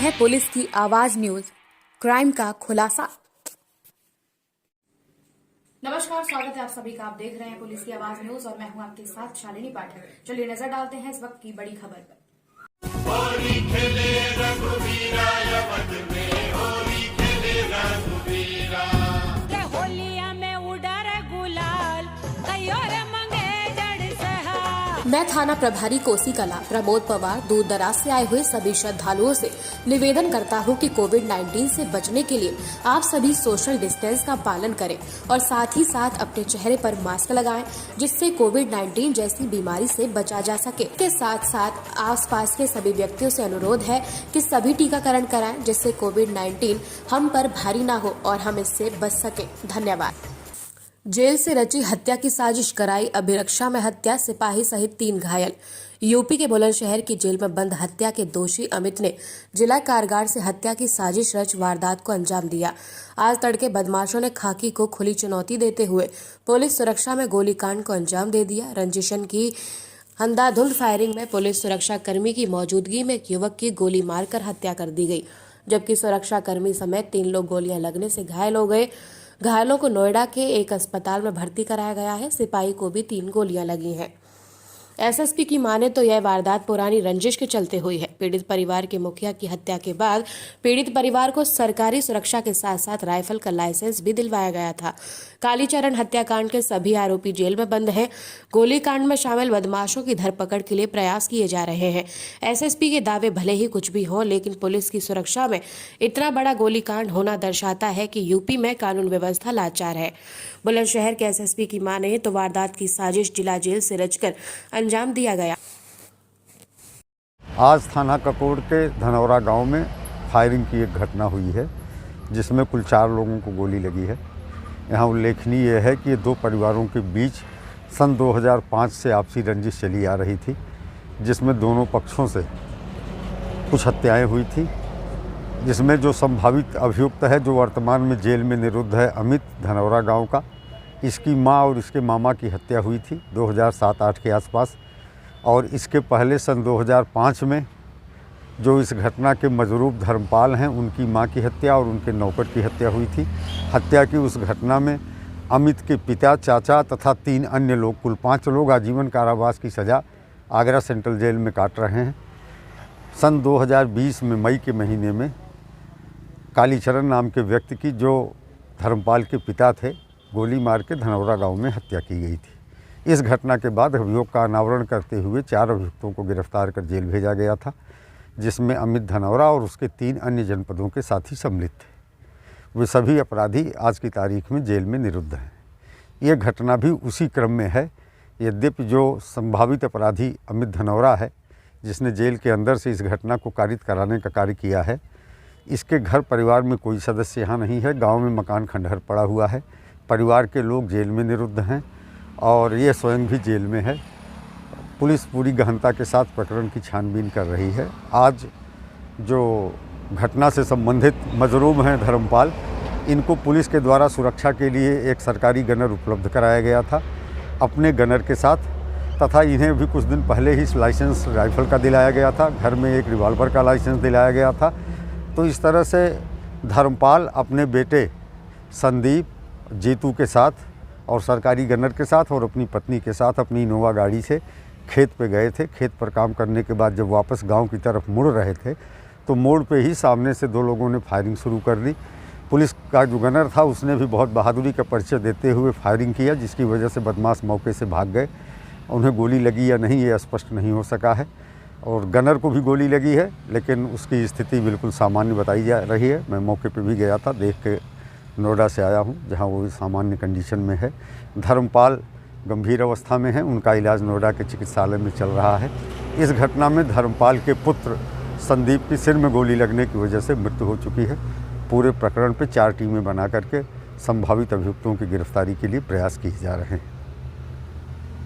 है पुलिस की आवाज न्यूज, क्राइम का खुलासा। नमस्कार, स्वागत है आप सभी का। आप देख रहे हैं पुलिस की आवाज न्यूज और मैं हूं आपके साथ शालिनी पाठक। चलिए नजर डालते हैं इस वक्त की बड़ी खबर पर। होली खेले रघुवीरा यवत में, होली खेले रघुवीरा। होलिया में उड़ा रे गुलाल, कयो रे मंगे जड़ सहा। मैं थाना प्रभारी कोसी कला प्रमोद पवार दूर दराज से आए हुए सभी श्रद्धालुओं से निवेदन करता हूं कि कोविड-19 से बचने के लिए आप सभी सोशल डिस्टेंस का पालन करें और साथ ही साथ अपने चेहरे पर मास्क लगाएं, जिससे कोविड-19 जैसी बीमारी से बचा जा सके। के साथ साथ आसपास के सभी व्यक्तियों से अनुरोध है कि सभी टीकाकरण कराएं, जिससे कोविड-19 हम पर भारी ना हो और हम इससे बच सके। धन्यवाद। जेल से रची हत्या की साजिश कराई, अभिरक्षा में हत्या, सिपाही सहित 3 घायल। यूपी के बुलंदशहर की जेल में बंद हत्या के दोषी अमित ने जिला कारागार से हत्या की साजिश रच वारदात को अंजाम दिया। आज तड़के बदमाशों ने खाकी को खुली चुनौती देते हुए पुलिस सुरक्षा में गोलीकांड को अंजाम दे दिया। रंजिशन की अंधाधुंध फायरिंग में पुलिस सुरक्षा कर्मी की मौजूदगी में एक युवक की गोली मारकर हत्या कर दी गई, जबकि सुरक्षा कर्मी समेत 3 लोग गोलियां लगने से घायल हो गए। घायलों को नोएडा के एक अस्पताल में भर्ती कराया गया है। सिपाही को भी 3 गोलियां लगी हैं। एसएसपी की माने तो यह वारदात पुरानी रंजिश के चलते हुई है। पीड़ित परिवार के मुखिया की हत्या के बाद पीड़ित परिवार को सरकारी सुरक्षा के साथ साथ राइफल का लाइसेंस भी दिलवाया गया था। कालीचरण हत्याकांड के सभी आरोपी जेल में बंद हैं। गोलीकांड में शामिल बदमाशों की धरपकड़ के लिए प्रयास किए जा रहे हैं। एसएसपी के दावे भले ही कुछ भी हो, लेकिन पुलिस की सुरक्षा में इतना बड़ा गोलीकांड होना दर्शाता है कि यूपी में कानून व्यवस्था लाचार है। बुलंदशहर के एसएसपी की माने तो वारदात की साजिश जिला जेल से रचकर अंजाम दिया गया। आज थाना ककोड़ के धनौरा गांव में फायरिंग की एक घटना हुई है, जिसमें कुल 4 लोगों को गोली लगी है। यहाँ उल्लेखनीय है कि ये 2 परिवारों के बीच सन 2005 से आपसी रंजिश चली आ रही थी, जिसमें दोनों पक्षों से कुछ हत्याएं हुई थी, जिसमें जो संभावित अभियुक्त है, जो वर्तमान में जेल में निरुद्ध है, अमित धनौरा गांव का, इसकी मां और इसके मामा की हत्या हुई थी 2007-8 के आसपास। और इसके पहले सन 2005 में जो इस घटना के मजरूब धर्मपाल हैं, उनकी मां की हत्या और उनके नौकर की हत्या हुई थी। हत्या की उस घटना में अमित के पिता, चाचा तथा 3 अन्य लोग, कुल 5 लोग आजीवन कारावास की सज़ा आगरा सेंट्रल जेल में काट रहे हैं। सन 2020 में मई के महीने में कालीचरण नाम के व्यक्ति की, जो धर्मपाल के पिता थे, गोली मार के धनौरा गांव में हत्या की गई थी। इस घटना के बाद अभियोग का अनावरण करते हुए 4 अभियुक्तों को गिरफ्तार कर जेल भेजा गया था, जिसमें अमित धनौरा और उसके 3 अन्य जनपदों के साथी सम्मिलित थे। वे सभी अपराधी आज की तारीख में जेल में निरुद्ध हैं। ये घटना भी उसी क्रम में है। यद्यपि जो संभावित अपराधी अमित धनौरा है, जिसने जेल के अंदर से इस घटना को कारित कराने का कार्य किया है, इसके घर परिवार में कोई सदस्य यहाँ नहीं है। गाँव में मकान खंडहर पड़ा हुआ है। परिवार के लोग जेल में निरुद्ध हैं और ये स्वयं भी जेल में है। पुलिस पूरी गहनता के साथ प्रकरण की छानबीन कर रही है। आज जो घटना से संबंधित मजरूम हैं धर्मपाल, इनको पुलिस के द्वारा सुरक्षा के लिए एक सरकारी गनर उपलब्ध कराया गया था अपने गनर के साथ, तथा इन्हें भी कुछ दिन पहले ही लाइसेंस राइफल का दिलाया गया था। घर में एक रिवॉल्वर का लाइसेंस दिलाया गया था। तो इस तरह से धर्मपाल अपने बेटे संदीप, जीतू के साथ और सरकारी गनर के साथ और अपनी पत्नी के साथ अपनी इनोवा गाड़ी से खेत पे गए थे। खेत पर काम करने के बाद जब वापस गांव की तरफ मुड़ रहे थे, तो मोड़ पे ही सामने से 2 लोगों ने फायरिंग शुरू कर दी। पुलिस का जो गनर था, उसने भी बहुत बहादुरी का परिचय देते हुए फायरिंग किया, जिसकी वजह से बदमाश मौके से भाग गए। उन्हें गोली लगी या नहीं, ये स्पष्ट नहीं हो सका है। और गनर को भी गोली लगी है, लेकिन उसकी स्थिति बिल्कुल सामान्य बताई जा रही है। मैं मौके पर भी गया था, देख के नोएडा से आया हूँ, जहाँ वो सामान्य कंडीशन में है। धर्मपाल गंभीर अवस्था में है, उनका इलाज नोएडा के चिकित्सालय में चल रहा है। इस घटना में धर्मपाल के पुत्र संदीप की सिर में गोली लगने की वजह से मृत्यु हो चुकी है। पूरे प्रकरण पे 4 टीमें बना करके संभावित अभियुक्तों की गिरफ्तारी के लिए प्रयास किए जा रहे हैं।